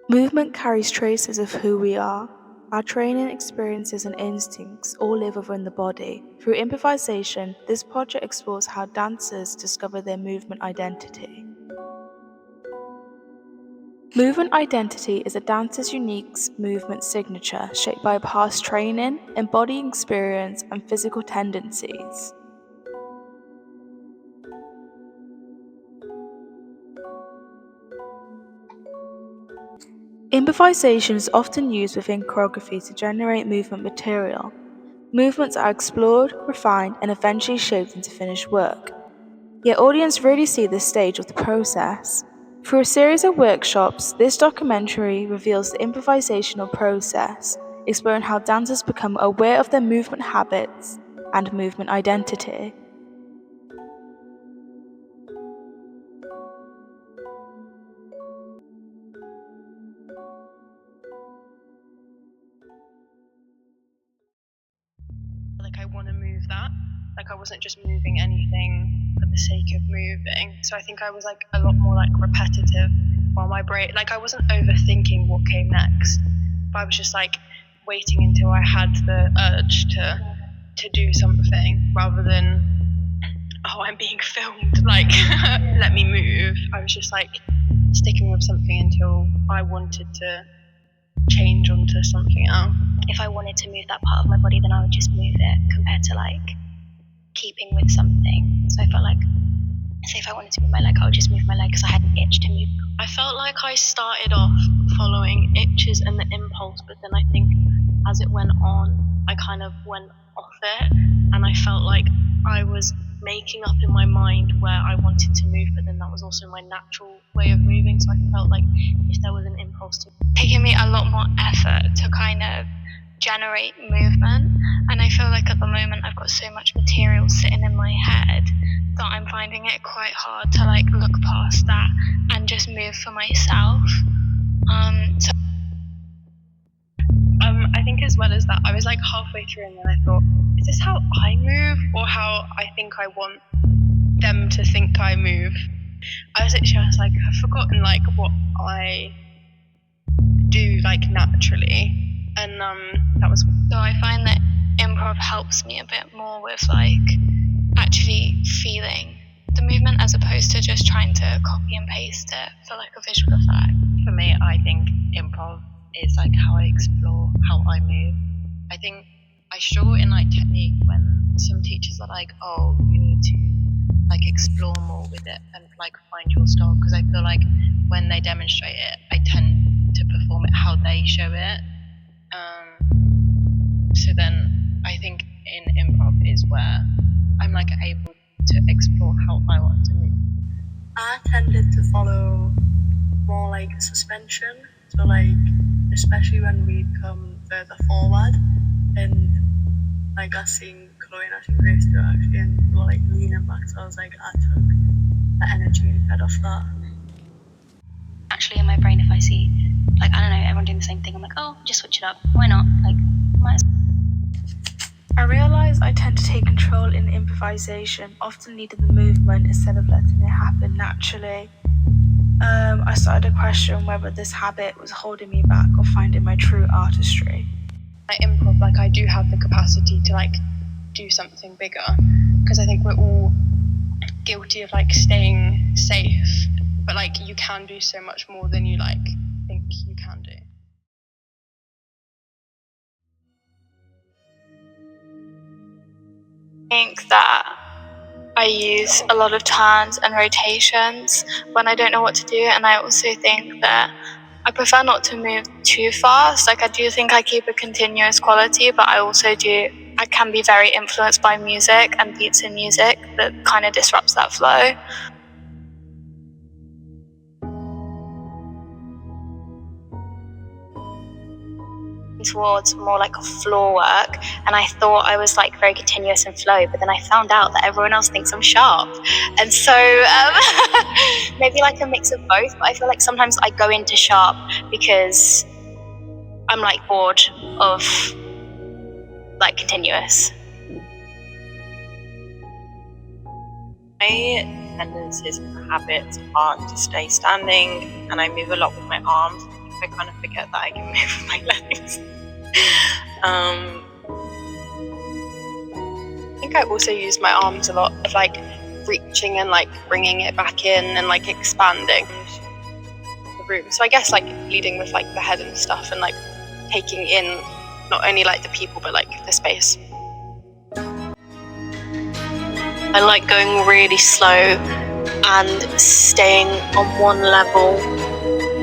Movement carries traces of who we are. Our training, experiences, and instincts all live within the body. Through improvisation, this project explores how dancers discover their movement identity. Movement identity is a dancer's unique movement signature shaped by past training, embodied experience, and physical tendencies. Improvisation is often used within choreography to generate movement material. Movements are explored, refined, and eventually shaped into finished work. Yet audience really see this stage of the process. Through a series of workshops, this documentary reveals the improvisational process, exploring how dancers become aware of their movement habits and movement identity. Like I want to move that. Like I wasn't just moving anything for the sake of moving. So I think I was like a lot more like repetitive while my brain, like I wasn't overthinking what came next. But I was just like waiting until I had the urge to do something rather than, oh, I'm being filmed, like let me move. I was just like sticking with something until I wanted to change onto something else. If I wanted to move that part of my body, then I would just move it compared to like keeping with something. So I felt like, say if I wanted to move my leg, I would just move my leg because I had an itch to move. I felt like I started off following itches and the impulse, but then I think as it went on, I kind of went off it, and I felt like I was making up in my mind where I wanted to move, but then that was also my natural way of moving. So I felt like if there was an impulse to taking me a lot more effort to kind of generate movement, and I feel like at the moment I've got so much material sitting in my head that I'm finding it quite hard to like look past that and just move for myself. I think as well as that, I was like halfway through and then I thought, is this how I move or how I think I want them to think I move? I was like, I've forgotten like what I do like naturally, and that was. So I find that improv helps me a bit more with like actually feeling the movement as opposed to just trying to copy and paste it for like a visual effect. For me, I think improv is like how I explore how I move. I think I struggle in like technique when some teachers are like, oh, you need to like explore more with it and like find your style, because I feel like when they demonstrate it, I tend to perform it how they show it. So then I think in improv is where I'm like able to explore how I want to move. I tended to follow more like suspension, so like especially when we come further forward, and like I seen Chloe and I seen Grace do actually, and we were like leaning back, so I was like, I took the energy and fed off that. Actually in my brain, if I see like, I don't know, everyone doing the same thing, I'm like, oh, just switch it up, why not, like might as well. I realised I tend to take control in improvisation, often leading the movement instead of letting it happen naturally. I started to question whether this habit was holding me back or finding my true artistry. Like improv, like I do have the capacity to like do something bigger, because I think we're all guilty of like staying safe, but like you can do so much more than you like think you can do. I think that I use a lot of turns and rotations when I don't know what to do, and I also think that I prefer not to move too fast. Like I do think I keep a continuous quality, but I can be very influenced by music and beats in music that kind of disrupts that flow. Towards more like a floor work, and I thought I was like very continuous and flow, but then I found out that everyone else thinks I'm sharp, and so maybe like a mix of both. But I feel like sometimes I go into sharp because I'm like bored of like continuous. My tendencies and habits are to stay standing, and I move a lot with my arms. I kind of forget that I can move with my legs. I think I also use my arms a lot of like reaching and like bringing it back in and like expanding the room. So I guess like leading with like the head and stuff and like taking in not only like the people but like the space. I like going really slow and staying on one level.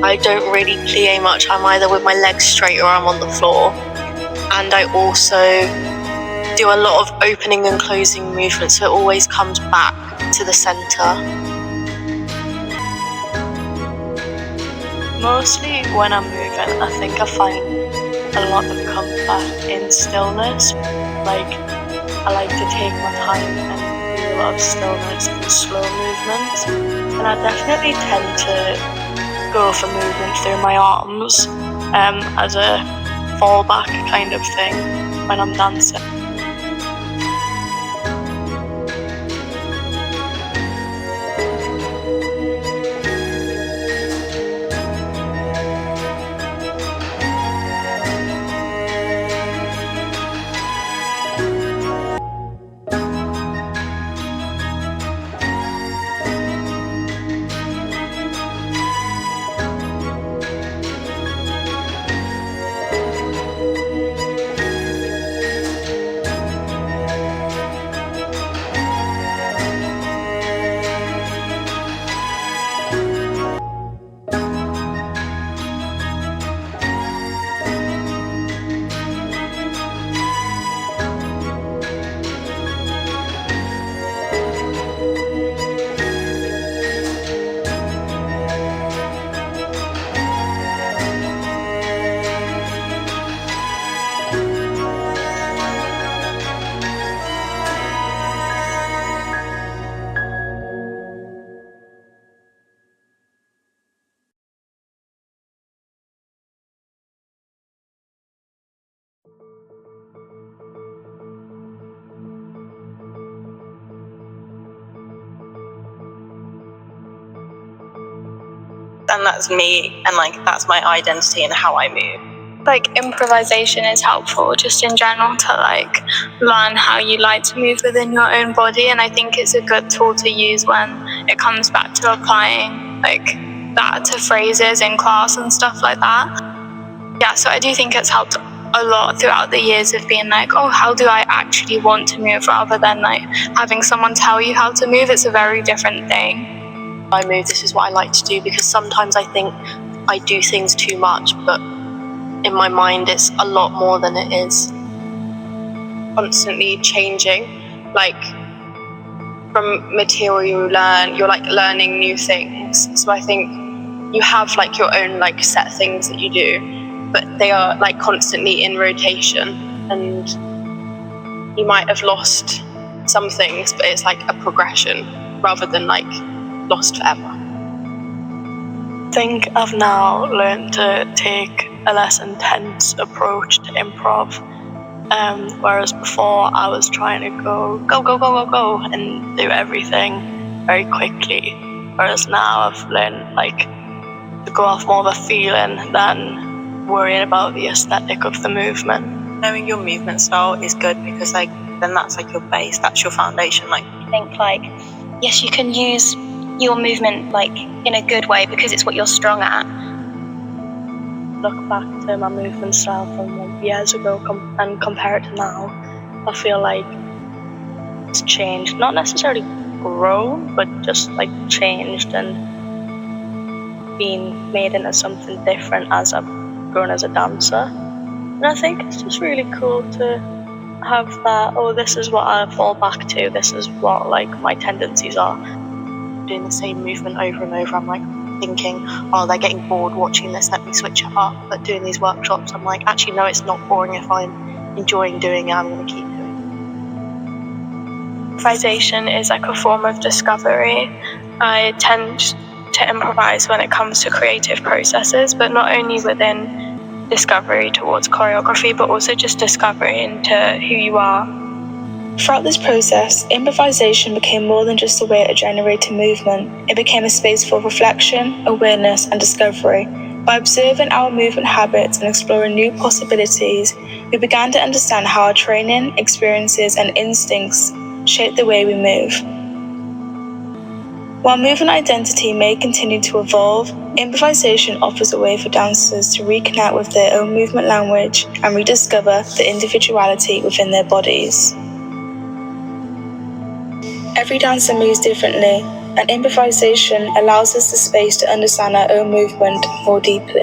I don't really plie much. I'm either with my legs straight or I'm on the floor. And I also do a lot of opening and closing movements, so it always comes back to the center. Mostly when I'm moving, I think I find a lot of comfort in stillness. Like, I like to take my time and do a lot of stillness and slow movements. And I definitely tend to go for movement through my arms as a fallback kind of thing when I'm dancing. And that's me, and like that's my identity and how I move. Like, improvisation is helpful just in general to like learn how you like to move within your own body, and I think it's a good tool to use when it comes back to applying like that to phrases in class and stuff like that. Yeah, so I do think it's helped a lot throughout the years of being like, oh, how do I actually want to move, rather than like having someone tell you how to move. It's a very different thing. I move, this is what I like to do, because sometimes I think I do things too much, but in my mind it's a lot more than it is. Constantly changing, like from material you learn, you're like learning new things. So I think you have like your own like set things that you do, but they are like constantly in rotation, and you might have lost some things, but it's like a progression rather than like lost forever. I think I've now learned to take a less intense approach to improv, whereas before I was trying to go and do everything very quickly, whereas now I've learned like to go off more of a feeling than worrying about the aesthetic of the movement. Knowing your movement style is good, because like then that's like your base, that's your foundation. Like, I think like, yes, you can use your movement like in a good way because it's what you're strong at. Look back to my movement style from like years ago and compare it to now, I feel like it's changed, not necessarily grown, but just like changed and been made into something different as I've grown as a dancer. And I think it's just really cool to have that, oh, this is what I fall back to, this is what like my tendencies are. Doing the same movement over and over, I'm like thinking, oh, they're getting bored watching this, let me switch it up. But doing these workshops, I'm like, actually no, it's not boring. If I'm enjoying doing it, I'm going to keep doing it. Improvisation is like a form of discovery. I tend to improvise when it comes to creative processes, but not only within discovery towards choreography, but also just discovery into who you are. Throughout this process, improvisation became more than just a way to generate a movement. It became a space for reflection, awareness, and discovery. By observing our movement habits and exploring new possibilities, we began to understand how our training, experiences, and instincts shape the way we move. While movement identity may continue to evolve, improvisation offers a way for dancers to reconnect with their own movement language and rediscover the individuality within their bodies. Every dancer moves differently, and improvisation allows us the space to understand our own movement more deeply.